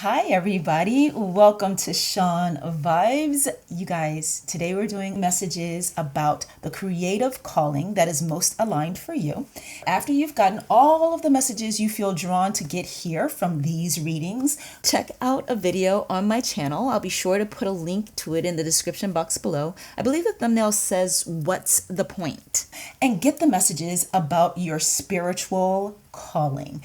Hi, everybody. Welcome to shon.vibes. You guys, today we're doing messages about the creative calling that is most aligned for you. After you've gotten all of the messages you feel drawn to get here from these readings, check out a video on my channel. I'll be sure to put a link to it in the description box below. I believe the thumbnail says, "What's the point?" And get the messages about your spiritual calling.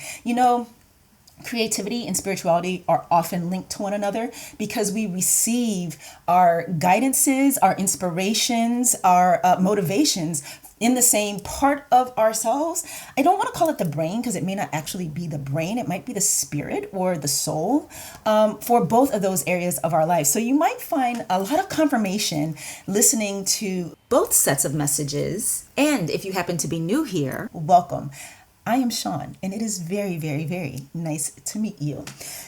Creativity and spirituality are often linked to one another because we receive our guidances, our inspirations, our motivations in the same part of ourselves. I don't want to call it the brain because it may not actually be the brain. It might be the spirit or the soul for both of those areas of our life. So you might find a lot of confirmation listening to both sets of messages. And if you happen to be new here, welcome. I am Shon, and it is very, very, very nice to meet you.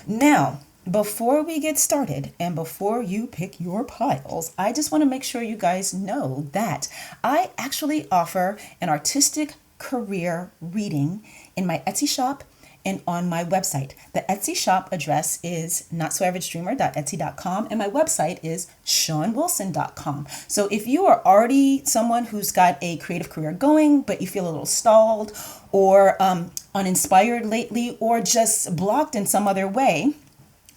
Now, before we get started and before you pick your piles, I just want to make sure you guys know that I actually offer an artistic career reading in my Etsy shop and on my website. The Etsy shop address is notsoaverageDreamer.etsy.com and my website is shonwilson.com. So if you are already someone who's got a creative career going, but you feel a little stalled or uninspired lately or just blocked in some other way,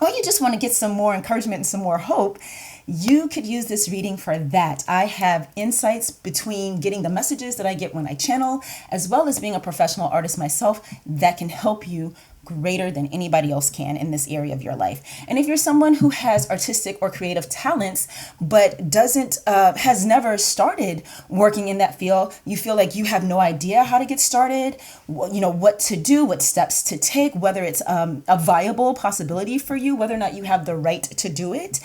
or you just want to get some more encouragement and some more hope, you could use this reading for that. I have insights between getting the messages that I get when I channel, as well as being a professional artist myself that can help you greater than anybody else can in this area of your life. And if you're someone who has artistic or creative talents, but has never started working in that field, you feel like you have no idea how to get started, what to do, what steps to take, whether it's a viable possibility for you, whether or not you have the right to do it.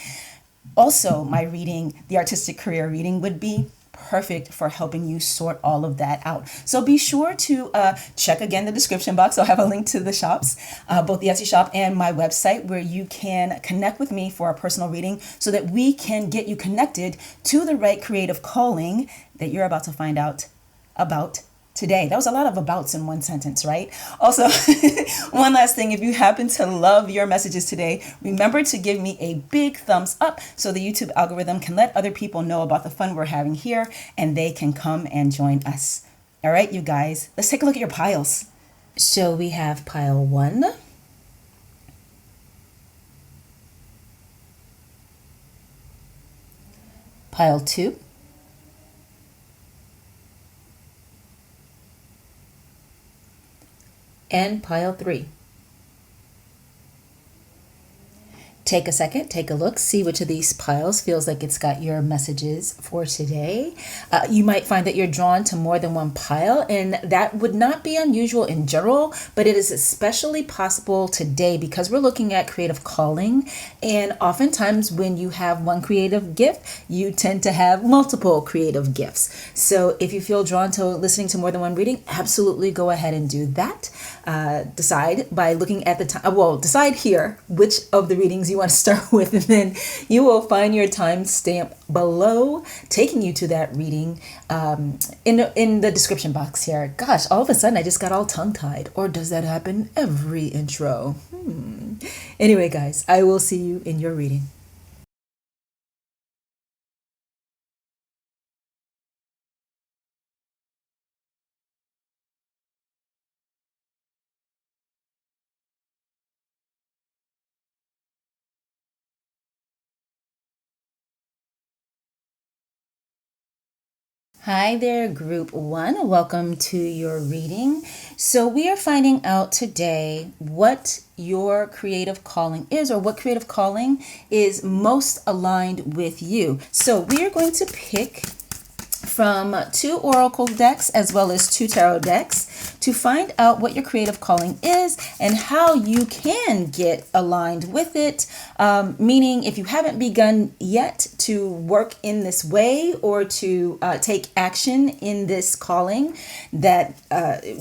Also, my reading, the artistic career reading, would be perfect for helping you sort all of that out. So be sure to check again the description box. I'll have a link to the shops, both the Etsy shop and my website, where you can connect with me for a personal reading so that we can get you connected to the right creative calling that you're about to find out about today. That was a lot of abouts in one sentence, right? Also, one last thing, if you happen to love your messages today, remember to give me a big thumbs up so the YouTube algorithm can let other people know about the fun we're having here and they can come and join us. All right, you guys, let's take a look at your piles. So we have pile 1, pile 2, and pile 3. Take a second, take a look, see which of these piles feels like it's got your messages for today. You might find that you're drawn to more than one pile, and that would not be unusual in general, but it is especially possible today because we're looking at creative calling. And oftentimes when you have one creative gift, you tend to have multiple creative gifts. So if you feel drawn to listening to more than one reading, absolutely go ahead and do that. Decide by looking at the time. Well, decide here which of the readings you want to start with, and then you will find your time stamp below taking you to that reading in the description box here. Gosh, all of a sudden I just got all tongue-tied. Or does that happen every intro? Anyway, guys, I will see you in your reading. Hi there, group 1. Welcome to your reading. So we are finding out today what your creative calling is, or what creative calling is most aligned with you. So we are going to pick from 2 oracle decks as well as 2 tarot decks to find out what your creative calling is and how you can get aligned with it. Meaning, if you haven't begun yet to work in this way or to take action in this calling, that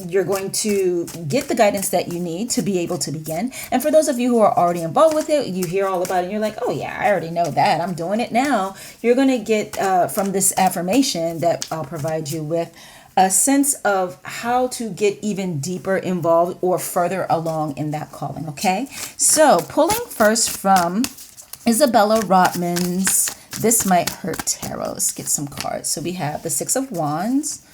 you're going to get the guidance that you need to be able to begin. And for those of you who are already involved with it, you hear all about it and you're like, oh yeah, I already know that, I'm doing it now. You're going to get from this affirmation that I'll provide you with a sense of how to get even deeper involved or further along in that calling, okay? So pulling first from Isabella Rotman's This Might Hurt Tarot. Let's get some cards. So we have the Six of Wands.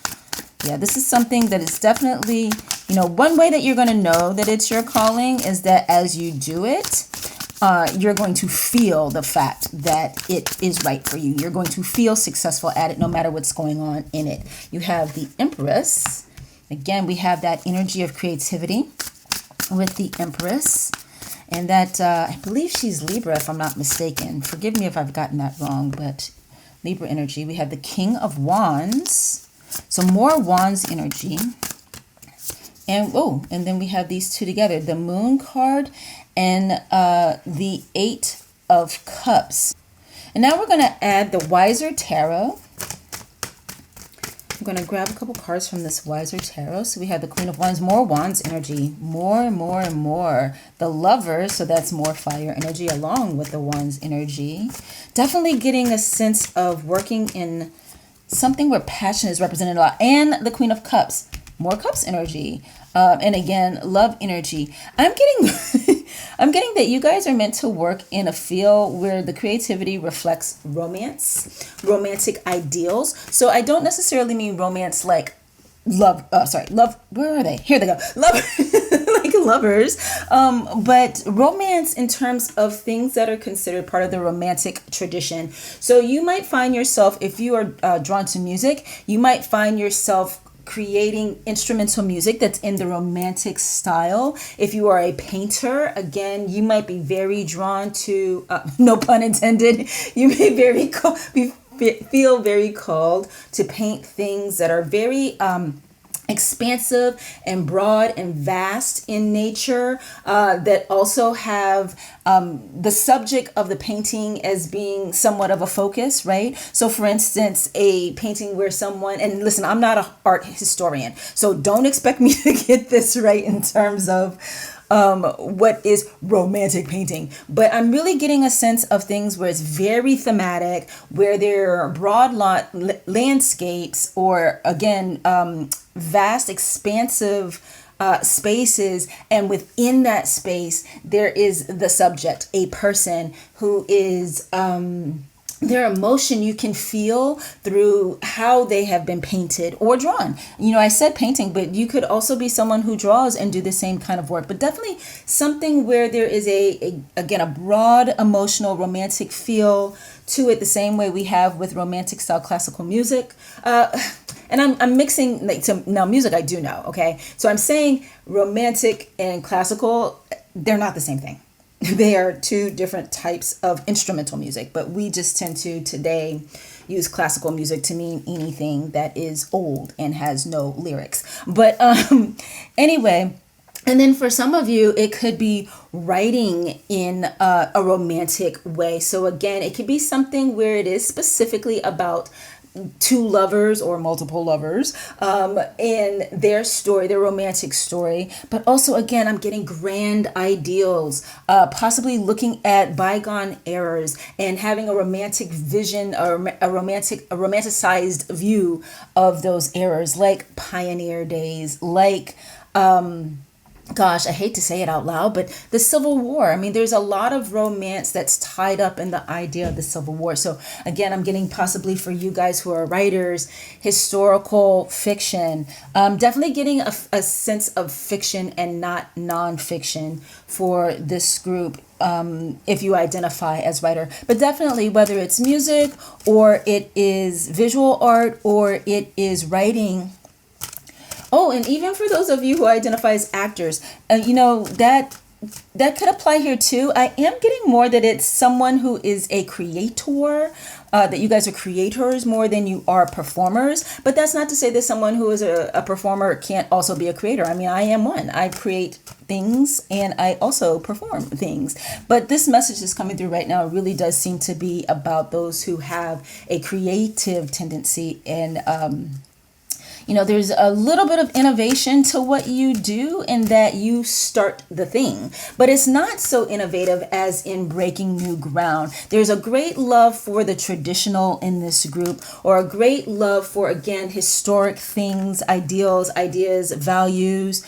Yeah, this is something that is definitely, one way that you're going to know that it's your calling is that as you do it, you're going to feel the fact that it is right for you. You're going to feel successful at it no matter what's going on in it. You have the Empress. Again, we have that energy of creativity with the Empress. And that, I believe she's Libra, if I'm not mistaken. Forgive me if I've gotten that wrong, but Libra energy. We have the King of Wands. So more Wands energy. And then we have these two together. The Moon card and the Eight of Cups. And now we're going to add the Wiser Tarot. I'm going to grab a couple cards from this Wiser Tarot. So we have the Queen of Wands, more Wands energy, more. The Lovers, so that's more fire energy along with the Wands energy. Definitely getting a sense of working in something where passion is represented a lot. And the Queen of Cups, more Cups energy. And again, love energy. I'm getting I'm getting that you guys are meant to work in a field where the creativity reflects romance, romantic ideals. So I don't necessarily mean romance like love, where are they? Here they go. Love, like lovers. But romance in terms of things that are considered part of the romantic tradition. So you might find yourself, if you are drawn to music, you might find yourself creating instrumental music that's in the romantic style. If you are a painter, again, you might be very drawn to, no pun intended, you may feel very called to paint things that are very expansive and broad and vast in nature, that also have the subject of the painting as being somewhat of a focus, right? So for instance, a painting where someone, and listen, I'm not an art historian, so don't expect me to get this right in terms of what is romantic painting, but I'm really getting a sense of things where it's very thematic, where there are broad landscapes, or again, vast, expansive spaces, and within that space there is the subject, a person who is their emotion you can feel through how they have been painted or drawn. I said painting, but you could also be someone who draws and do the same kind of work, but definitely something where there is a broad emotional romantic feel to it, the same way we have with romantic style classical music. And I'm mixing, now music I do know, okay? So I'm saying romantic and classical, they're not the same thing. They are two different types of instrumental music, but we just tend to today use classical music to mean anything that is old and has no lyrics. But anyway, and then for some of you, it could be writing in a romantic way. So again, it could be something where it is specifically about two lovers or multiple lovers and their story, their romantic story. But also, again, I'm getting grand ideals, possibly looking at bygone eras and having a romantic vision or a romanticized view of those eras, like pioneer days, like gosh, I hate to say it out loud, but the Civil War. I mean, there's a lot of romance that's tied up in the idea of the Civil War. So again, I'm getting, possibly for you guys who are writers, historical fiction, definitely getting a sense of fiction and not nonfiction for this group, if you identify as writer. But definitely, whether it's music or it is visual art or it is writing. Oh, and even for those of you who identify as actors, that could apply here too. I am getting more that it's someone who is a creator, that you guys are creators more than you are performers. But that's not to say that someone who is a performer can't also be a creator. I mean, I am one. I create things and I also perform things. But this message is coming through right now. It really does seem to be about those who have a creative tendency and there's a little bit of innovation to what you do in that you start the thing, but it's not so innovative as in breaking new ground. There's a great love for the traditional in this group, or a great love for, again, historic things, ideals, ideas, values,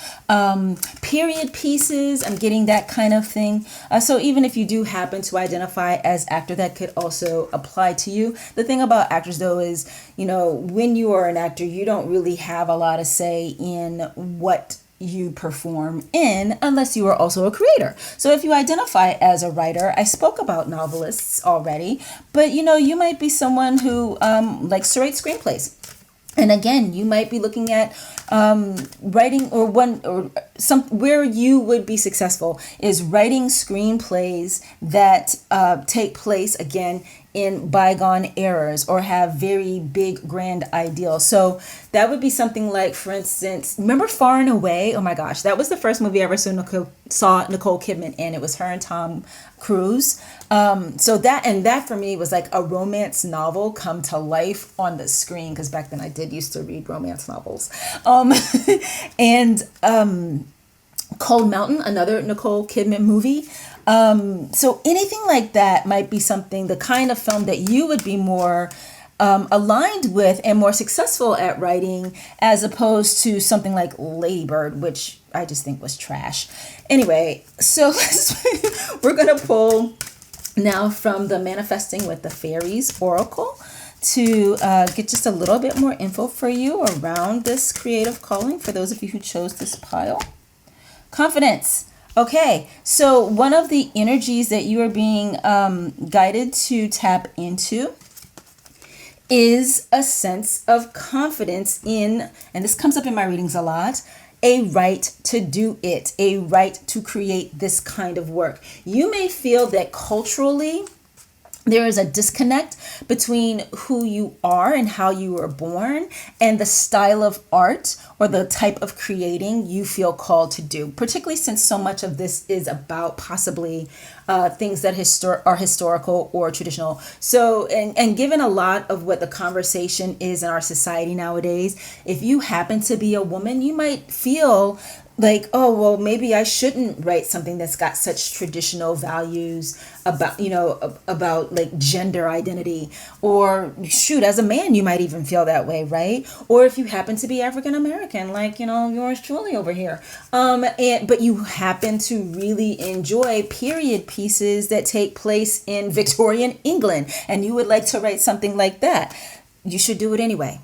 period pieces. I'm getting that kind of thing. So even if you do happen to identify as actor, that could also apply to you. The thing about actors, though, is, when you are an actor, you don't really have a lot of say in what you perform in unless you are also a creator. So if you identify as a writer, I spoke about novelists already, but you might be someone who likes to write screenplays. And again, you might be looking at writing, or some where you would be successful is writing screenplays that take place, again, in bygone eras, or have very big grand ideals. So that would be something like, for instance, remember Far and Away? Oh my gosh, that was the first movie I ever saw Nicole Kidman in. It was her and Tom Cruise. So that for me was like a romance novel come to life on the screen, because back then I did used to read romance novels. And Cold Mountain, another Nicole Kidman movie. So anything like that might be something, the kind of film that you would be more aligned with and more successful at writing, as opposed to something like Lady Bird, which I just think was trash. Anyway, so we're going to pull now from the Manifesting with the Fairies Oracle to get just a little bit more info for you around this creative calling, for those of you who chose this pile. Confidence. Okay, so one of the energies that you are being guided to tap into is a sense of confidence in, and this comes up in my readings a lot, a right to do it, a right to create this kind of work. You may feel that culturally there is a disconnect between who you are and how you were born and the style of art or the type of creating you feel called to do, particularly since so much of this is about possibly things that are historical or traditional. So, and given a lot of what the conversation is in our society nowadays, if you happen to be a woman, you might feel like, oh, well, maybe I shouldn't write something that's got such traditional values about like gender identity, or shoot, as a man, you might even feel that way, right? Or if you happen to be African American, like, yours truly over here. But you happen to really enjoy period pieces that take place in Victorian England, and you would like to write something like that. You should do it anyway.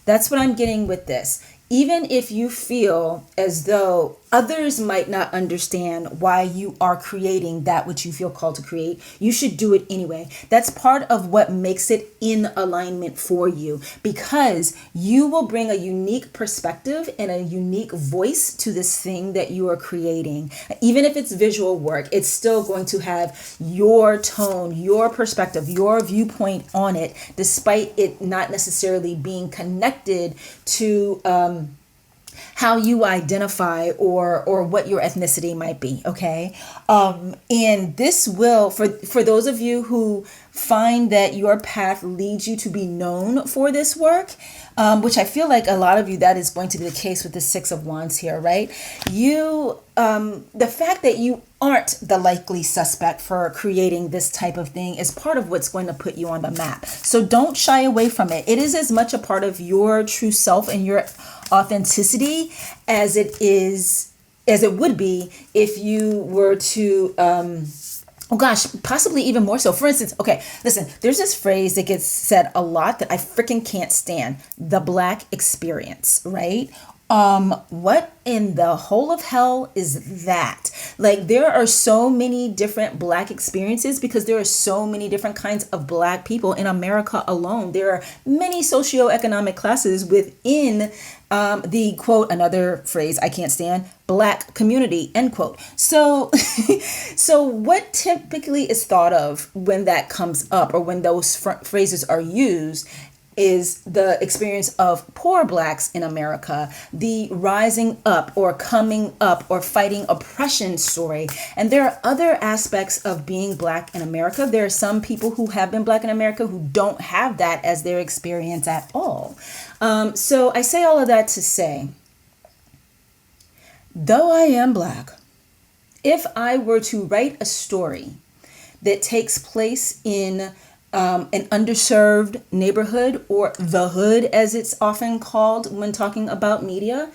That's what I'm getting with this. Even if you feel as though others might not understand why you are creating that which you feel called to create, you should do it anyway. That's part of what makes it in alignment for you, because you will bring a unique perspective and a unique voice to this thing that you are creating. Even if it's visual work, it's still going to have your tone, your perspective, your viewpoint on it, despite it not necessarily being connected to how you identify or what your ethnicity might be. Okay. And this will, for those of you who find that your path leads you to be known for this work, which I feel like a lot of you, that is going to be the case with the Six of Wands here, right? The fact that you aren't the likely suspect for creating this type of thing is part of what's going to put you on the map. So don't shy away from it. It is as much a part of your true self and your authenticity as it would be if you were to oh gosh, possibly even more so. For instance, okay, listen, there's this phrase that gets said a lot that I freaking can't stand: the Black experience, right? What in the whole of hell is that? Like, there are so many different Black experiences because there are so many different kinds of Black people in America alone. There are many socioeconomic classes within the quote, another phrase I can't stand, Black community, end quote. So, so what typically is thought of when that comes up, or when those phrases are used, is the experience of poor Blacks in America, the rising up or coming up or fighting oppression story. And there are other aspects of being Black in America. There are some people who have been Black in America who don't have that as their experience at all. So I say all of that to say, though I am Black, if I were to write a story that takes place in an underserved neighborhood, or the hood as it's often called when talking about media,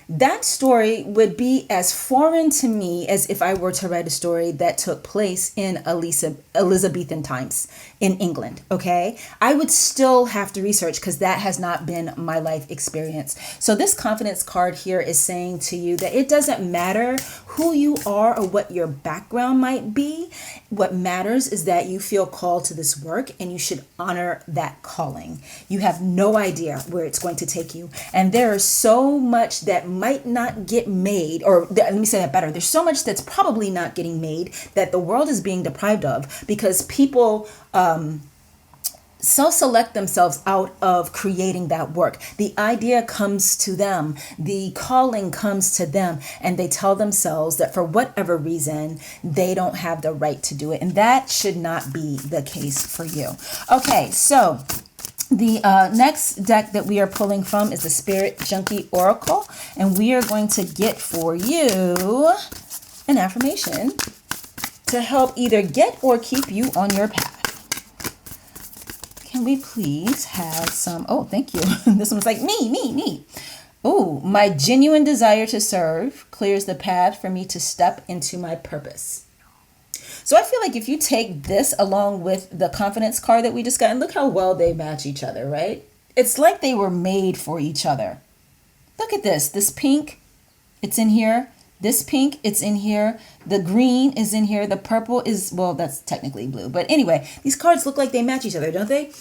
that story would be as foreign to me as if I were to write a story that took place in Elizabethan times in England, okay? I would still have to research because that has not been my life experience. So this confidence card here is saying to you that it doesn't matter who you are or what your background might be. What matters is that you feel called to this work and you should honor that calling. You have no idea where it's going to take you. And there is so much that might not get made, or let me say that better. There's so much that's probably not getting made that the world is being deprived of because people self-select themselves out of creating that work. The idea comes to them, the calling comes to them, and they tell themselves that for whatever reason, they don't have the right to do it. And that should not be the case for you. Okay, so the next deck that we are pulling from is the Spirit Junkie Oracle, and we are going to get for you an affirmation to help either get or keep you on your path. Can we please have some? Oh, thank you. This one's like me. Oh, my genuine desire to serve clears the path for me to step into my purpose. So I feel like if you take this along with the confidence card that we just got, and look how well they match each other, right? It's like they were made for each other. Look at this. This pink, it's in here. This pink, it's in here. The green is in here. The purple is, well, that's technically blue. But anyway, these cards look like they match each other, don't they?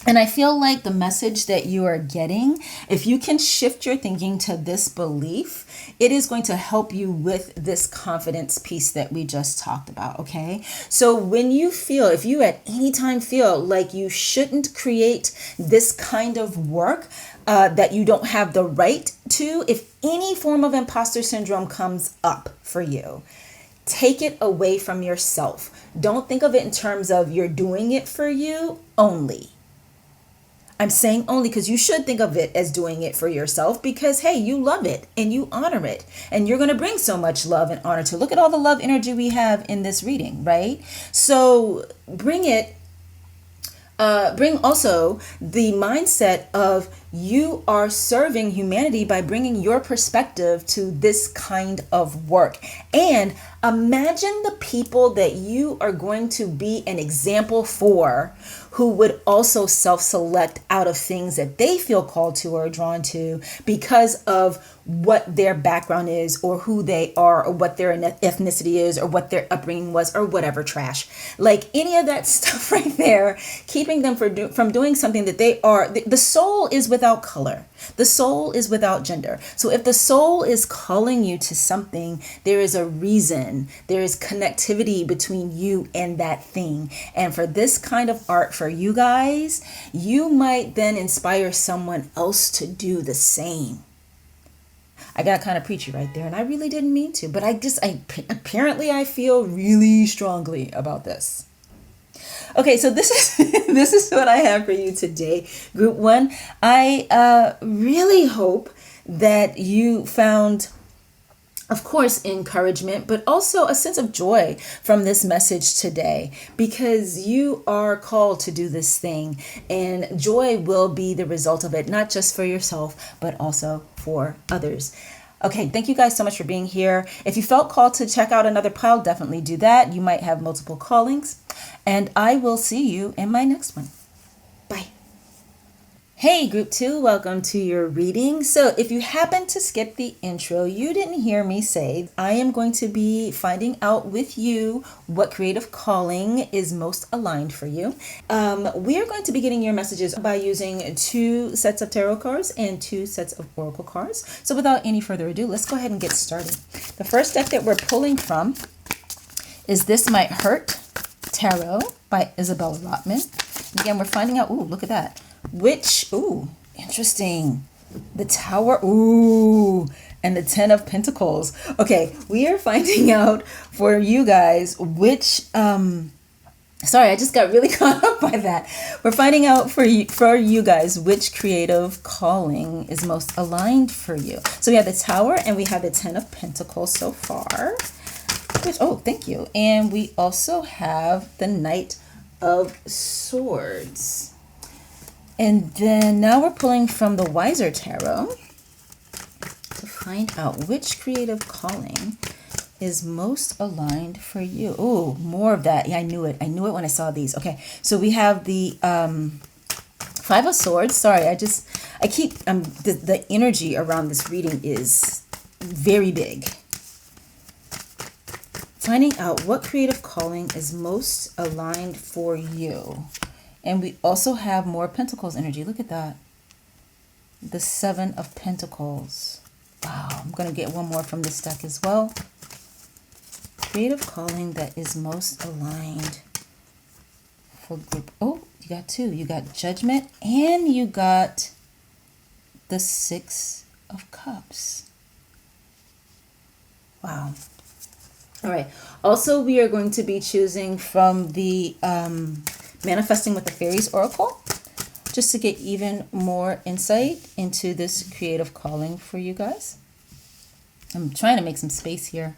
And I feel like the message that you are getting, if you can shift your thinking to this belief, it is going to help you with this confidence piece that we just talked about, okay? So when you feel, if you at any time feel like you shouldn't create this kind of work, that you don't have the right to, if any form of imposter syndrome comes up for you, take it away from yourself. Don't think of it in terms of you're doing it for you only. I'm saying only because you should think of it as doing it for yourself because, hey, you love it and you honor it and you're going to bring so much love and honor to. Look at all the love energy we have in this reading, right? So bring also the mindset of you are serving humanity by bringing your perspective to this kind of work. And imagine the people that you are going to be an example for who would also self-select out of things that they feel called to or drawn to because of what their background is or who they are or what their ethnicity is or what their upbringing was or whatever trash. Like any of that stuff right there, keeping them from doing something that they are. The soul is without color. The soul is without gender. So if the soul is calling you to something, there is a reason. There is connectivity between you and that thing. And for this kind of art for you guys, you might then inspire someone else to do the same. I got kind of preachy right there, and I really didn't mean to, but apparently I feel really strongly about this. Okay, so this is what I have for you today, Group 1. I really hope that you found, of course, encouragement, but also a sense of joy from this message today, because you are called to do this thing, and joy will be the result of it, not just for yourself, but also for others. Okay, thank you guys so much for being here. If you felt called to check out another pile, definitely do that. You might have multiple callings, and I will see you in my next one. Bye. Hey, Group 2, welcome to your reading. So if you happen to skip the intro, you didn't hear me say, I am going to be finding out with you what creative calling is most aligned for you. We are going to be getting your messages by using 2 sets of tarot cards and 2 sets of oracle cards. So without any further ado, let's go ahead and get started. The first deck that we're pulling from is This Might Hurt Tarot by Isabella Rotman. Again, we're finding out, ooh, look at that. which, ooh, interesting. The Tower, ooh, and the Ten of Pentacles. Okay, we are finding out for you guys which, sorry, I just got really caught up by that. We're finding out for you guys which creative calling is most aligned for you. So we have the Tower and we have the Ten of Pentacles so far. Which, oh, thank you. And we also have the Knight of Swords. And then now we're pulling from the Wiser Tarot to find out which creative calling is most aligned for you. Oh, more of that. Yeah, I knew it. I knew it when I saw these. Okay, so we have the Five of Swords. Sorry, I keep, the energy around this reading is very big. Finding out what creative calling is most aligned for you. And we also have more Pentacles energy. Look at that. The Seven of Pentacles. Wow, I'm going to get one more from this deck as well. Creative calling that is most aligned for group. Oh, you got two. You got Judgment and you got the Six of Cups. Wow. All right. Also, we are going to be choosing from the Manifesting with the Fairies Oracle, just to get even more insight into this creative calling for you guys. I'm trying to make some space here.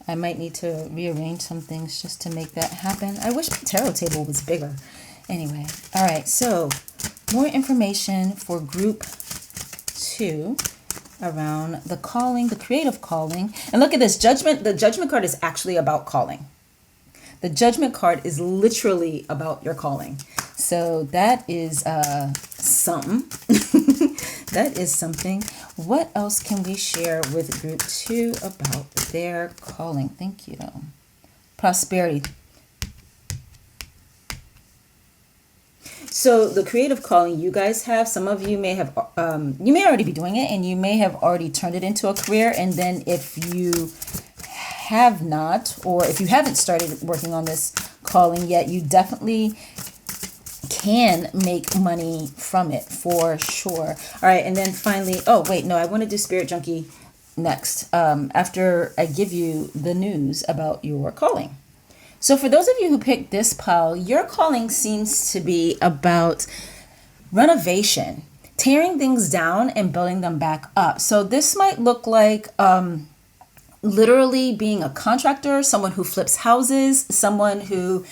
I might need to rearrange some things just to make that happen. I wish my tarot table was bigger. Anyway, all right. So more information for group 2 around the calling, the creative calling. And look at this Judgment. The Judgment card is actually about calling. The Judgment card is literally about your calling. So that is something. That is something. What else can we share with group 2 about their calling? Thank you. Prosperity. So the creative calling you guys have, some of you may have, you may already be doing it and you may have already turned it into a career. And then if you have not, or if you haven't started working on this calling yet, you definitely can make money from it for sure. All right. And then finally, oh, wait, no, I want to do Spirit Junkie next, after I give you the news about your calling. So for those of you who picked this pile, your calling seems to be about renovation, tearing things down and building them back up. So this might look like literally being a contractor, someone who flips houses, someone who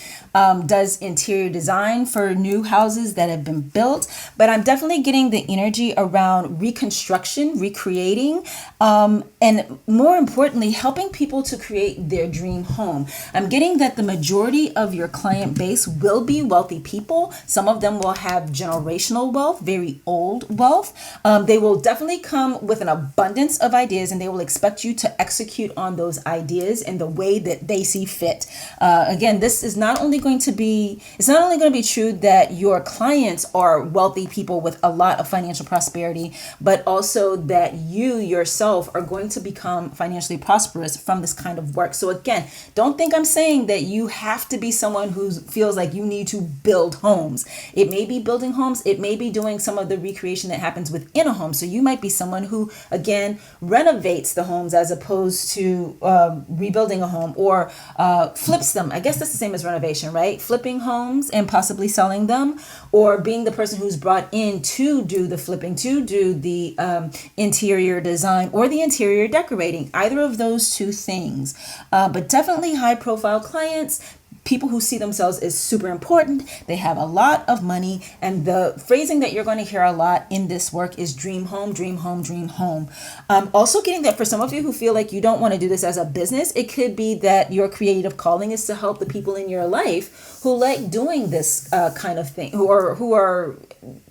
does interior design for new houses that have been built. But I'm definitely getting the energy around reconstruction, recreating, and more importantly, helping people to create their dream home. I'm getting that the majority of your client base will be wealthy people. Some of them will have generational wealth, very old wealth. They will definitely come with an abundance of ideas and they will expect you to execute on those ideas in the way that they see fit. Again, this is not only going to be, it's not only going to be true that your clients are wealthy people with a lot of financial prosperity, but also that you yourself are going to become financially prosperous from this kind of work. So again, don't think I'm saying that you have to be someone who feels like you need to build homes. It may be building homes. It may be doing some of the recreation that happens within a home. So you might be someone who, again, renovates the homes as opposed to rebuilding a home, or flips them. I guess that's the same as renovation, right? Flipping homes and possibly selling them, or being the person who's brought in to do the flipping, to do the interior design or the interior decorating. Either of those two things. But definitely high profile clients, people who see themselves as super important. They have a lot of money. And the phrasing that you're going to hear a lot in this work is dream home, dream home, dream home. Also getting that for some of you who feel like you don't want to do this as a business, it could be that your creative calling is to help the people in your life who like doing this kind of thing, who are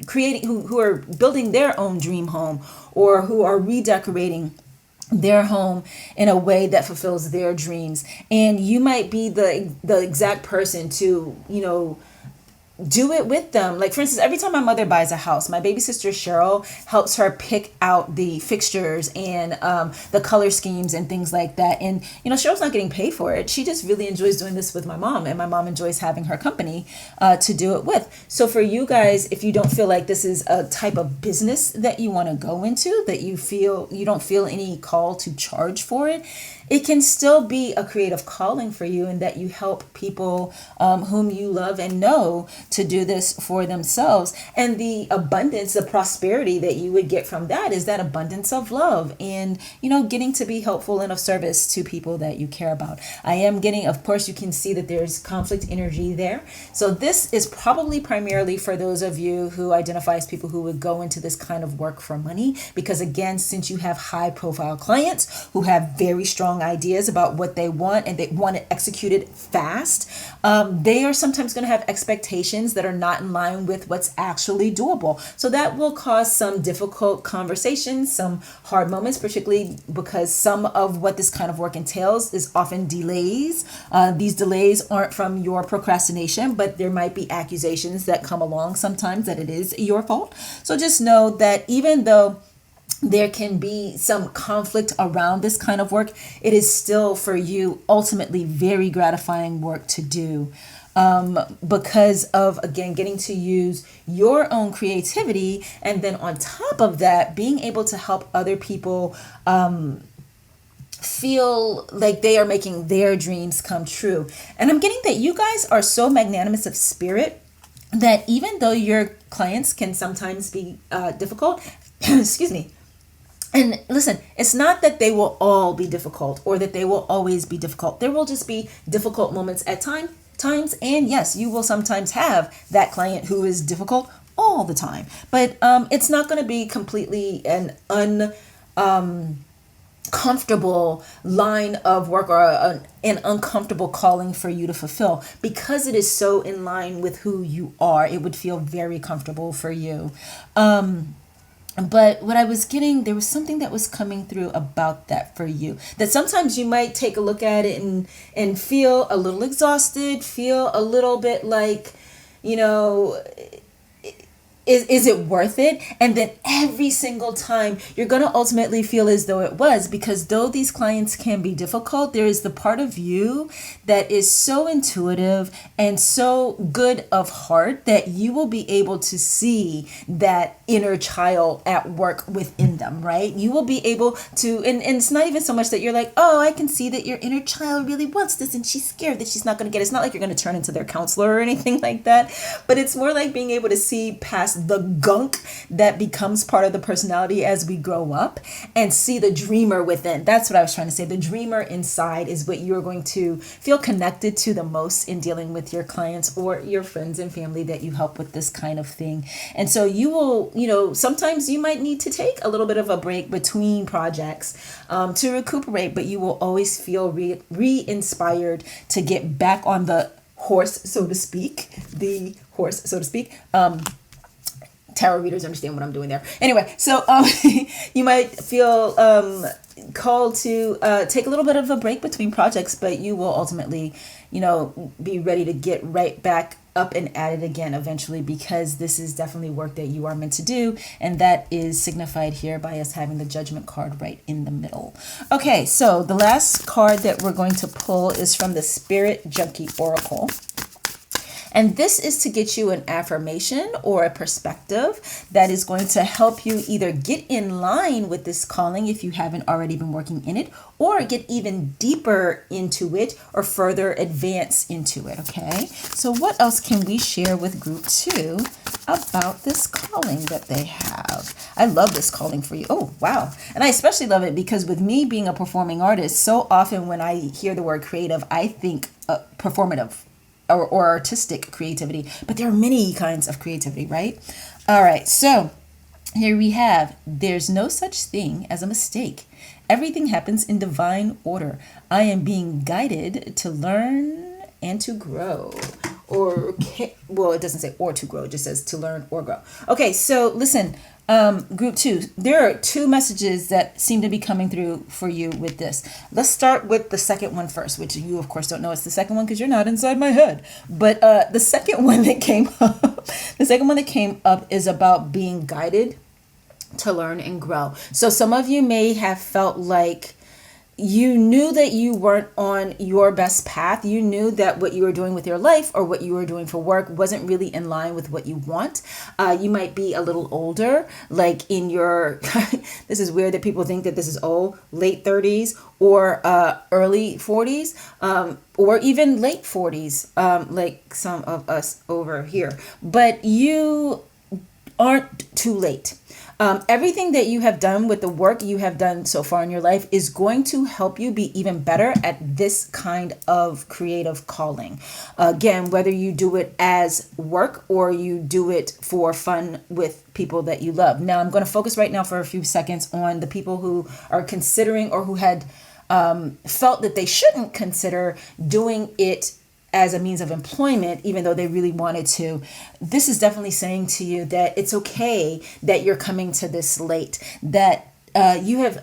creating, who are building their own dream home, or who are redecorating their home in a way that fulfills their dreams. And you might be the exact person to, do it with them. Like, for instance, every time my mother buys a house, my baby sister Cheryl helps her pick out the fixtures and the color schemes and things like that. And, Cheryl's not getting paid for it. She just really enjoys doing this with my mom, and my mom enjoys having her company to do it with. So for you guys, if you don't feel like this is a type of business that you want to go into, that you don't feel any call to charge for it, it can still be a creative calling for you, and that you help people whom you love and know to do this for themselves. And the abundance, the prosperity that you would get from that is that abundance of love and, getting to be helpful and of service to people that you care about. I am getting, of course, you can see that there's conflict energy there. So this is probably primarily for those of you who identify as people who would go into this kind of work for money, because again, since you have high profile clients who have very strong ideas about what they want and they want it executed fast, they are sometimes going to have expectations that are not in line with what's actually doable. So that will cause some difficult conversations, some hard moments, particularly because some of what this kind of work entails is often delays. These delays aren't from your procrastination, but there might be accusations that come along sometimes that it is your fault. So just know that even though there can be some conflict around this kind of work, it is still for you ultimately very gratifying work to do, because of, again, getting to use your own creativity, and then on top of that, being able to help other people feel like they are making their dreams come true. And I'm getting that you guys are so magnanimous of spirit that even though your clients can sometimes be difficult, excuse me. And listen, it's not that they will all be difficult or that they will always be difficult. There will just be difficult moments at times. And yes, you will sometimes have that client who is difficult all the time. But it's not going to be completely an uncomfortable line of work or an uncomfortable calling for you to fulfill, because it is so in line with who you are. It would feel very comfortable for you. But what I was getting, there was something that was coming through about that for you, that sometimes you might take a look at it and feel a little exhausted, feel a little bit like, is it worth it? And then every single time you're going to ultimately feel as though it was, because though these clients can be difficult, there is the part of you that is so intuitive and so good of heart that you will be able to see that inner child at work within them, right? You will be able to, and it's not even so much that you're like, oh, I can see that your inner child really wants this and she's scared that she's not going to get it. It's not like you're going to turn into their counselor or anything like that, but it's more like being able to see past the gunk that becomes part of the personality as we grow up and see the dreamer within. That's what I was trying to say. The dreamer inside is what you're going to feel connected to the most in dealing with your clients or your friends and family that you help with this kind of thing. And so you will, sometimes you might need to take a little bit of a break between projects to recuperate, but you will always feel re-inspired to get back on the horse, so to speak. Tarot readers understand what I'm doing there. Anyway, so you might feel called to take a little bit of a break between projects, but you will ultimately, be ready to get right back up and at it again eventually, because this is definitely work that you are meant to do, and that is signified here by us having the Judgment card right in the middle. Okay, so the last card that we're going to pull is from the Spirit Junkie Oracle. And this is to get you an affirmation or a perspective that is going to help you either get in line with this calling if you haven't already been working in it, or get even deeper into it or further advance into it, okay? So what else can we share with group 2 about this calling that they have? I love this calling for you. Oh, wow. And I especially love it because with me being a performing artist, so often when I hear the word creative, I think performative. Or artistic creativity, but there are many kinds of creativity, right? All right, so here we have, there's no such thing as a mistake. Everything happens in divine order. I am being guided to learn and to grow. Well, it doesn't say or to grow, it just says to learn or grow. Okay, so listen, Group 2, there are two messages that seem to be coming through for you with this. Let's start with the second one first, which you of course don't know it's the second one because you're not inside my head. But the second one that came up, the second one that came up is about being guided to learn and grow. So some of you may have felt like you knew that you weren't on your best path. You knew that what you were doing with your life or what you were doing for work wasn't really in line with what you want. You might be a little older, like in your, this is weird that people think that this is old, late 30s or early 40s, or even late 40s, like some of us over here. But you aren't too late. Everything that you have done with the work you have done so far in your life is going to help you be even better at this kind of creative calling. Again, whether you do it as work or you do it for fun with people that you love. Now, I'm going to focus right now for a few seconds on the people who are considering or who had felt that they shouldn't consider doing it as a means of employment, even though they really wanted to. This is definitely saying to you that it's okay that you're coming to this late, that you have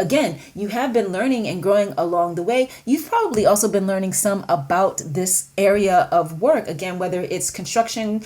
been learning and growing along the way. You've probably also been learning some about this area of work, again, whether it's construction,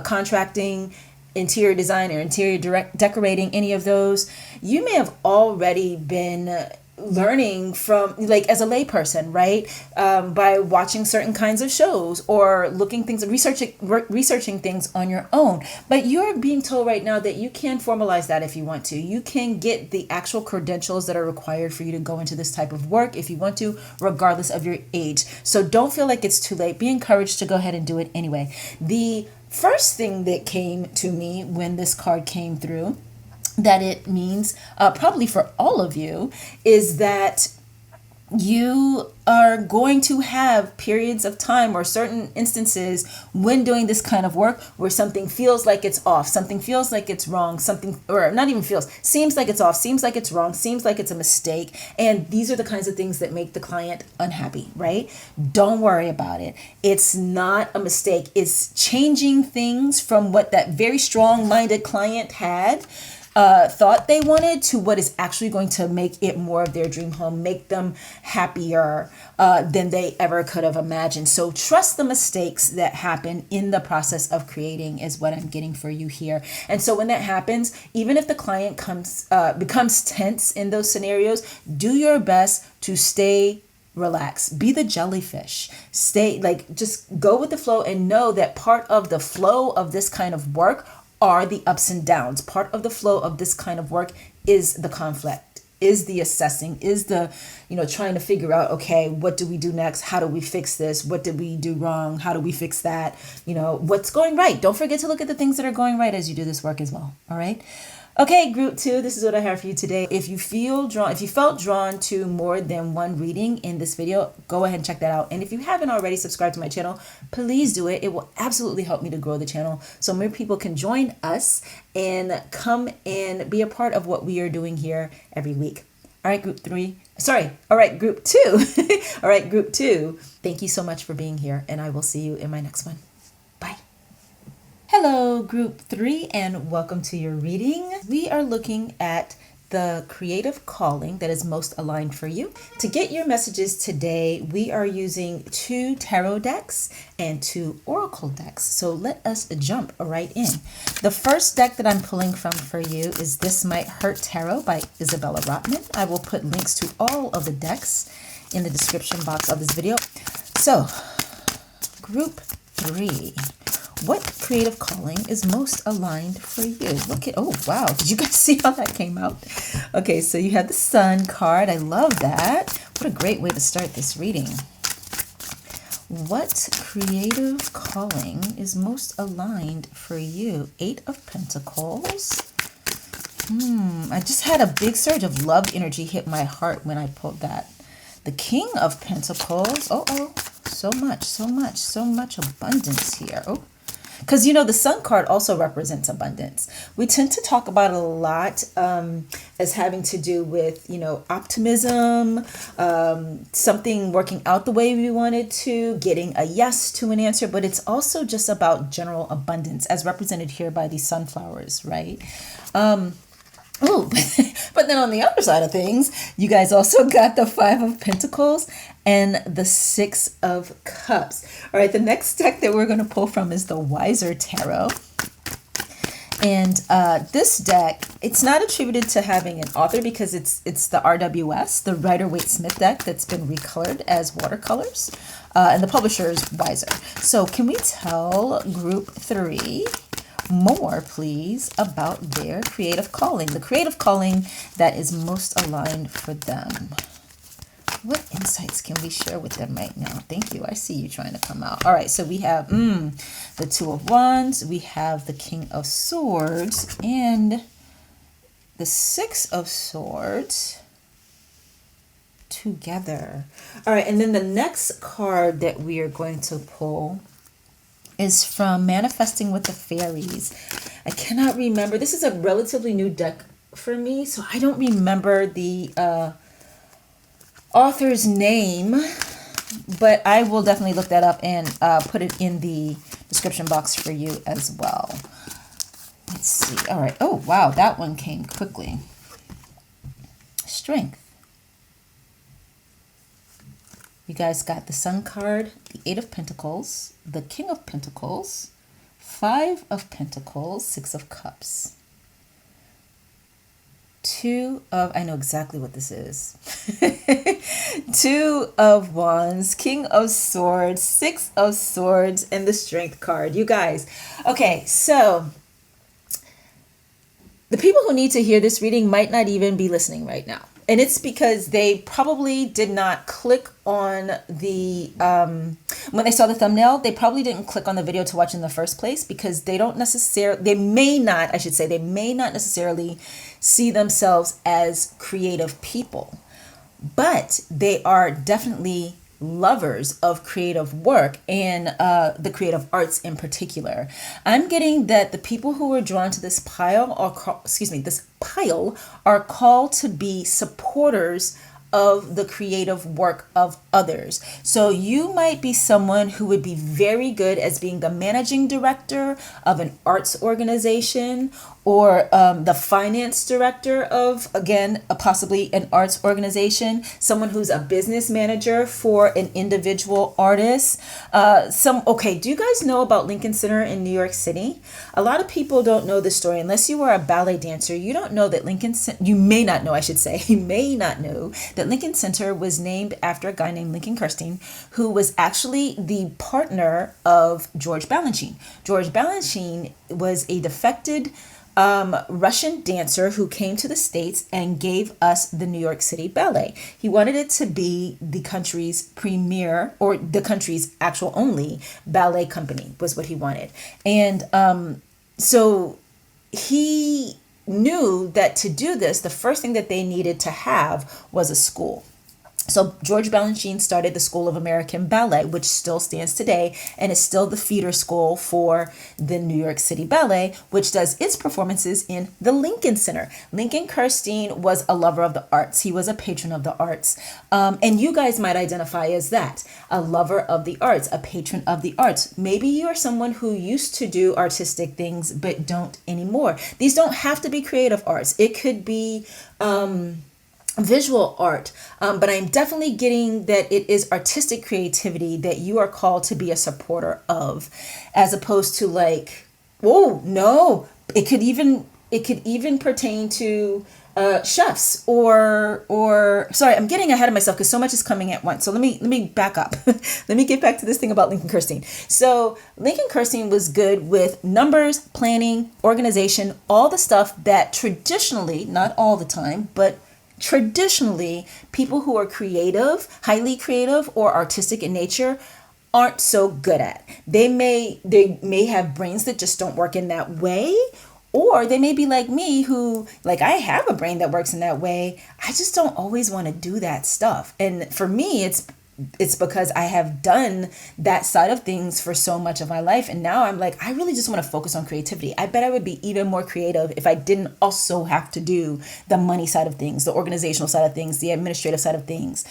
contracting, interior design, or interior decorating, any of those. You may have already been learning from, like, as a layperson, right? By watching certain kinds of shows or looking things, researching things on your own. But you're being told right now that you can formalize that if you want to. You can get the actual credentials that are required for you to go into this type of work if you want to, regardless of your age. So don't feel like it's too late. Be encouraged to go ahead and do it anyway. The first thing that came to me when this card came through, that it means probably for all of you, is that you are going to have periods of time or certain instances when doing this kind of work where something feels like it's off, something feels like it's wrong, something, or not even feels, seems like it's off, seems like it's wrong, seems like it's a mistake. And these are the kinds of things that make the client unhappy, right? Don't worry about it. It's not a mistake. It's changing things from what that very strong-minded client had thought they wanted to what is actually going to make it more of their dream home, make them happier than they ever could have imagined. So trust the mistakes that happen in the process of creating is what I'm getting for you here. And so when that happens, even if the client becomes tense in those scenarios, do your best to stay relaxed. Be the jellyfish. Just go with the flow and know that part of the flow of this kind of work are the ups and downs. Part of the flow of this kind of work is the conflict, is the assessing, is the, trying to figure out, okay, what do we do next? How do we fix this? What did we do wrong? How do we fix that? What's going right? Don't forget to look at the things that are going right as you do this work as well. All right. Okay, group 2, this is what I have for you today. If you felt drawn to more than one reading in this video, go ahead and check that out. And if you haven't already subscribed to my channel, please do it. It will absolutely help me to grow the channel so more people can join us and come and be a part of what we are doing here every week. All right, group 2. All right, group 2. Thank you so much for being here, and I will see you in my next one. Bye. Hello, group 3, and welcome to your reading. We are looking at the creative calling that is most aligned for you. To get your messages today, we are using 2 tarot decks and 2 oracle decks. So let us jump right in. The first deck that I'm pulling from for you is This Might Hurt Tarot by Isabella Rotman. I will put links to all of the decks in the description box of this video. So, group 3. What creative calling is most aligned for you? Oh wow, did you guys see how that came out? Okay, so you have the Sun card. I love that. What a great way to start this reading. What creative calling is most aligned for you? 8 of Pentacles. I just had a big surge of love energy hit my heart when I pulled that. The King of Pentacles. Oh, so much abundance here. Oh. Because, the Sun card also represents abundance. We tend to talk about it a lot as having to do with, optimism, something working out the way we wanted to, getting a yes to an answer. But it's also just about general abundance as represented here by these sunflowers, right? Ooh, but then on the other side of things, you guys also got the Five of Pentacles and the Six of Cups. All right, the next deck that we're going to pull from is the Wiser Tarot. And this deck, it's not attributed to having an author because it's the RWS, the Rider-Waite-Smith deck that's been recolored as watercolors. And the publisher is Wiser. So can we tell group 3 more, please, about their creative calling, the creative calling that is most aligned for them? What insights can we share with them right now? Thank you. I see you trying to come out. All right, so we have the Two of Wands, we have the King of Swords, and the Six of Swords together. All right, and then the next card that we are going to pull is from Manifesting with the Fairies. I cannot remember. This is a relatively new deck for me, so I don't remember the author's name, but I will definitely look that up and put it in the description box for you as well. Let's see. All right. Oh, wow. That one came quickly. Strength. You guys got the Sun card, the Eight of Pentacles, the King of Pentacles, Five of Pentacles, Six of Cups. I know exactly what this is. Two of Wands, King of Swords, Six of Swords, and the Strength card. You guys, okay, so the people who need to hear this reading might not even be listening right now. And it's because they probably did not click on the, when they saw the thumbnail, they probably didn't click on the video to watch in the first place because they may not necessarily see themselves as creative people, but they are definitely lovers of creative work and the creative arts in particular. I'm getting that the people who are drawn to this pile are called to be supporters of the creative work of others. So you might be someone who would be very good as being the managing director of an arts organization, or the finance director of, again, possibly an arts organization, someone who's a business manager for an individual artist. Do you guys know about Lincoln Center in New York City? A lot of people don't know this story. Unless you are a ballet dancer, you don't know that you may not know that Lincoln Center was named after a guy named Lincoln Kirstein, who was actually the partner of George Balanchine. George Balanchine was a defected Russian dancer who came to the States and gave us the New York City Ballet. He wanted it to be the country's premier, or the country's actual only ballet company was what he wanted. And so he knew that to do this, the first thing that they needed to have was a school. So George Balanchine started the School of American Ballet, which still stands today and is still the feeder school for the New York City Ballet, which does its performances in the Lincoln Center. Lincoln Kirstein was a lover of the arts. He was a patron of the arts. And you guys might identify as that, a lover of the arts, a patron of the arts. Maybe you are someone who used to do artistic things but don't anymore. These don't have to be creative arts. It could be visual art, but I'm definitely getting that it is artistic creativity that you are called to be a supporter of, as opposed to like, oh no, it could even pertain to chefs or sorry, I'm getting ahead of myself because so much is coming at once. So let me back up. Let me get back to this thing about Lincoln Kirstein. So Lincoln Kirstein was good with numbers, planning, organization, all the stuff that traditionally, not all the time, but traditionally, people who are creative, highly creative or artistic in nature aren't so good at. They may have brains that just don't work in that way, or they may be like me who, like, I have a brain that works in that way. I just don't always want to do that stuff. And for me, it's because I have done that side of things for so much of my life. And now I'm like, I really just want to focus on creativity. I bet I would be even more creative if I didn't also have to do the money side of things, the organizational side of things, the administrative side of things.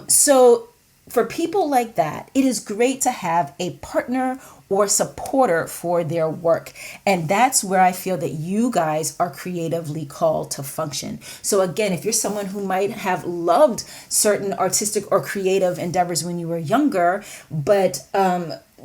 So for people like that, it is great to have a partner or supporter for their work. And that's where I feel that you guys are creatively called to function. So again, if you're someone who might have loved certain artistic or creative endeavors when you were younger, but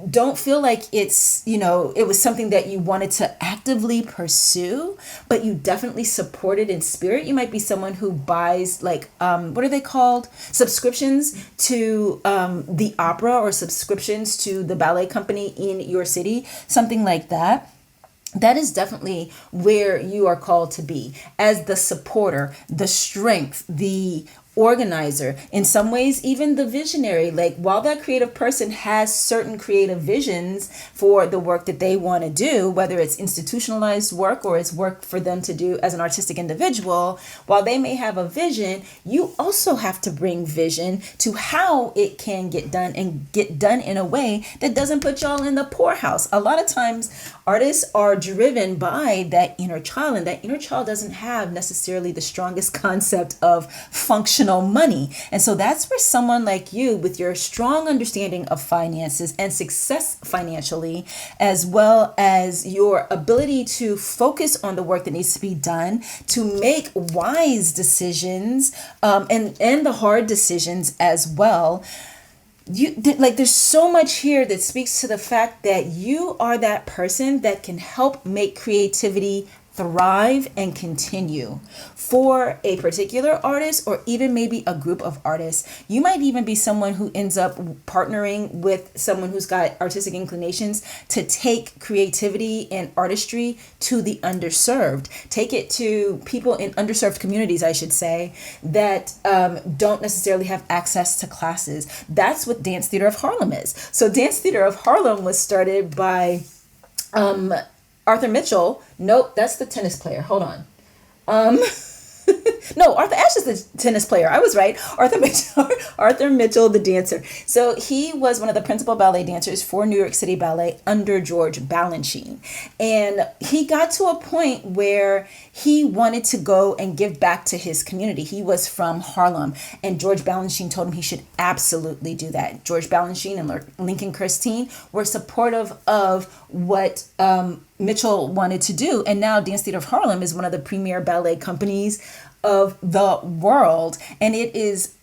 don't feel like it's, it was something that you wanted to actively pursue, but you definitely support it in spirit. You might be someone who buys what are they called? Subscriptions to the opera, or subscriptions to the ballet company in your city, something like that. That is definitely where you are called to be, as the supporter, the strength, the organizer, in some ways even the visionary. Like, while that creative person has certain creative visions for the work that they want to do, whether it's institutionalized work or it's work for them to do as an artistic individual, while they may have a vision, you also have to bring vision to how it can get done, and get done in a way that doesn't put y'all in the poorhouse. A lot of times artists are driven by that inner child, and that inner child doesn't have necessarily the strongest concept of functional money. And so that's where someone like you, with your strong understanding of finances and success financially, as well as your ability to focus on the work that needs to be done, to make wise decisions, and the hard decisions as well. There's so much here that speaks to the fact that you are that person that can help make creativity thrive and continue for a particular artist, or even maybe a group of artists. You might even be someone who ends up partnering with someone who's got artistic inclinations to take creativity and artistry to the underserved. Take it to people in underserved communities, I should say, that don't necessarily have access to classes. That's what Dance Theater of Harlem is. So Dance Theater of Harlem was started by Arthur Mitchell. Nope, that's the tennis player. Hold on. No, Arthur Ashe is the tennis player. I was right. Arthur Mitchell, the dancer. So he was one of the principal ballet dancers for New York City Ballet under George Balanchine. And he got to a point where he wanted to go and give back to his community. He was from Harlem, and George Balanchine told him he should absolutely do that. George Balanchine and Lincoln Christine were supportive of what Mitchell wanted to do. And now Dance Theater of Harlem is one of the premier ballet companies of the world. And it is,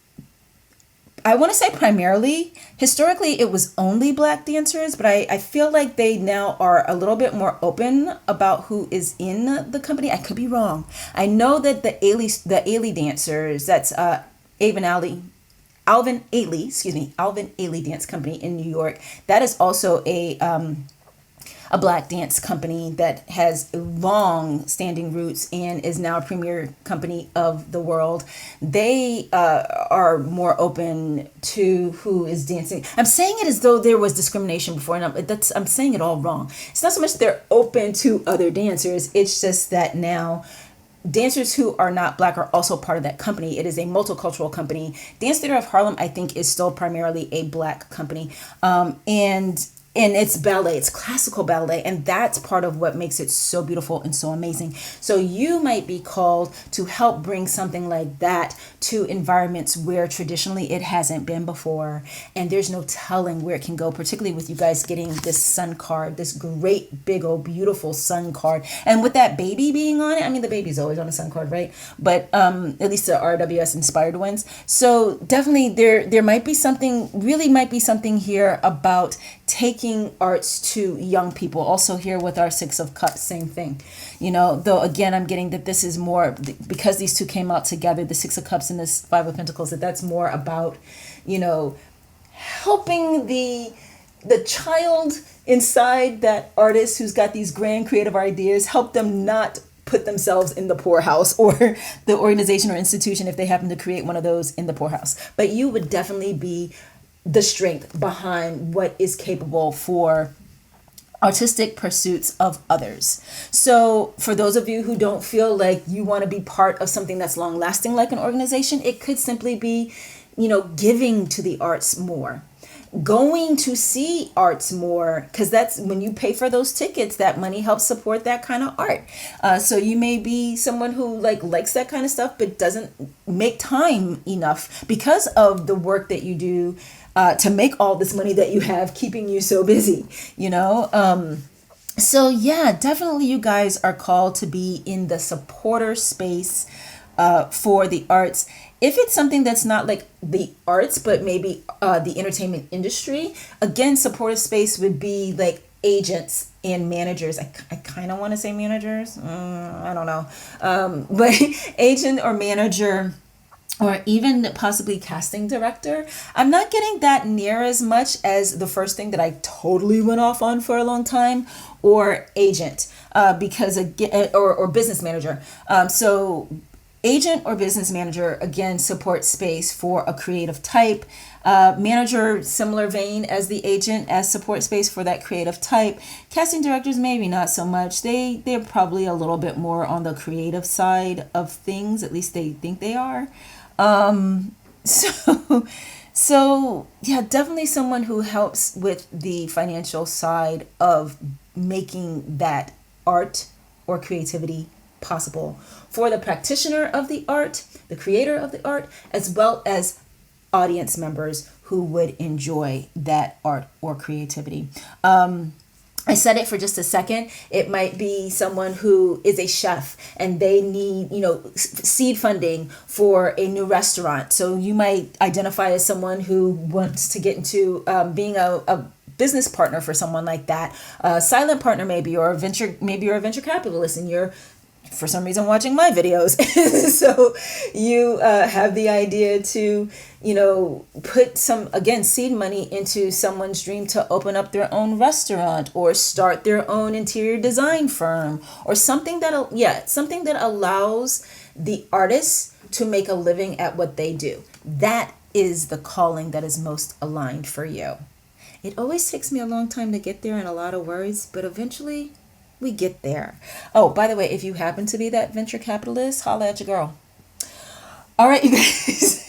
I want to say primarily, historically it was only Black dancers, but I feel like they now are a little bit more open about who is in the company. I could be wrong. I know that the Ailey dancers, that's Alvin Ailey Dance Company in New York, that is also a Black dance company that has long standing roots and is now a premier company of the world. They are more open to who is dancing. I'm saying it as though there was discrimination before, and I'm saying it all wrong. It's not so much they're open to other dancers. It's just that now dancers who are not Black are also part of that company. It is a multicultural company. Dance Theater of Harlem, I think, is still primarily a Black company. And it's ballet, it's classical ballet, and that's part of what makes it so beautiful and so amazing. So you might be called to help bring something like that to environments where traditionally it hasn't been before. And there's no telling where it can go, particularly with you guys getting this sun card, this great, big, old, beautiful sun card. And with that baby being on it, I mean, the baby's always on a sun card, right? But at least the RWS inspired ones. So definitely there might be something here about taking arts to young people. Also here with our Six of Cups, same thing. Though again, I'm getting that this is more, because these two came out together, the Six of Cups and this Five of Pentacles, that's more about, helping the child inside that artist who's got these grand creative ideas, help them not put themselves in the poorhouse, or the organization or institution, if they happen to create one of those, in the poorhouse. But you would definitely be the strength behind what is capable for artistic pursuits of others. So for those of you who don't feel like you want to be part of something that's long lasting like an organization, it could simply be, giving to the arts more. going to see arts more, because that's when you pay for those tickets, that money helps support that kind of art. So you may be someone who likes that kind of stuff but doesn't make time enough because of the work that you do to make all this money that you have keeping you so busy, so yeah, definitely you guys are called to be in the supporter space for the arts. If it's something that's not like the arts, but maybe the entertainment industry, again, supportive space would be like agents and managers. I kind of want to say managers. I don't know. But agent or manager, or even possibly casting director. I'm not getting that near as much as the first thing that I totally went off on for a long time, or agent, because again, or business manager. So agent or business manager, again, support space for a creative type. Manager, similar vein as the agent, as support space for that creative type. Casting directors, maybe not so much. They're probably a little bit more on the creative side of things. At least they think they are. So yeah, definitely someone who helps with the financial side of making that art or creativity possible for the practitioner of the art, the creator of the art, as well as audience members who would enjoy that art or creativity. I said it for just a second. It might be someone who is a chef and they need, seed funding for a new restaurant. So you might identify as someone who wants to get into being a business partner for someone like that. A silent partner maybe, or maybe you're a venture capitalist and you're for some reason watching my videos. So you have the idea to, put some, again, seed money into someone's dream to open up their own restaurant or start their own interior design firm, or something that allows the artists to make a living at what they do. That is the calling that is most aligned for you. It always takes me a long time to get there and a lot of words, but eventually we get there. Oh, by the way, if you happen to be that venture capitalist, holla at your girl. All right, you guys.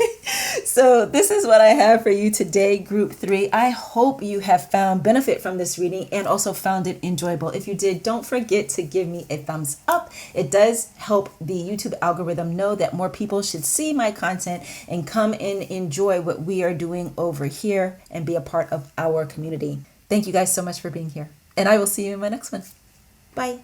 So this is what I have for you today, group 3. I hope you have found benefit from this reading and also found it enjoyable. If you did, don't forget to give me a thumbs up. It does help the YouTube algorithm know that more people should see my content and come and enjoy what we are doing over here and be a part of our community. Thank you guys so much for being here. And I will see you in my next one. Bye.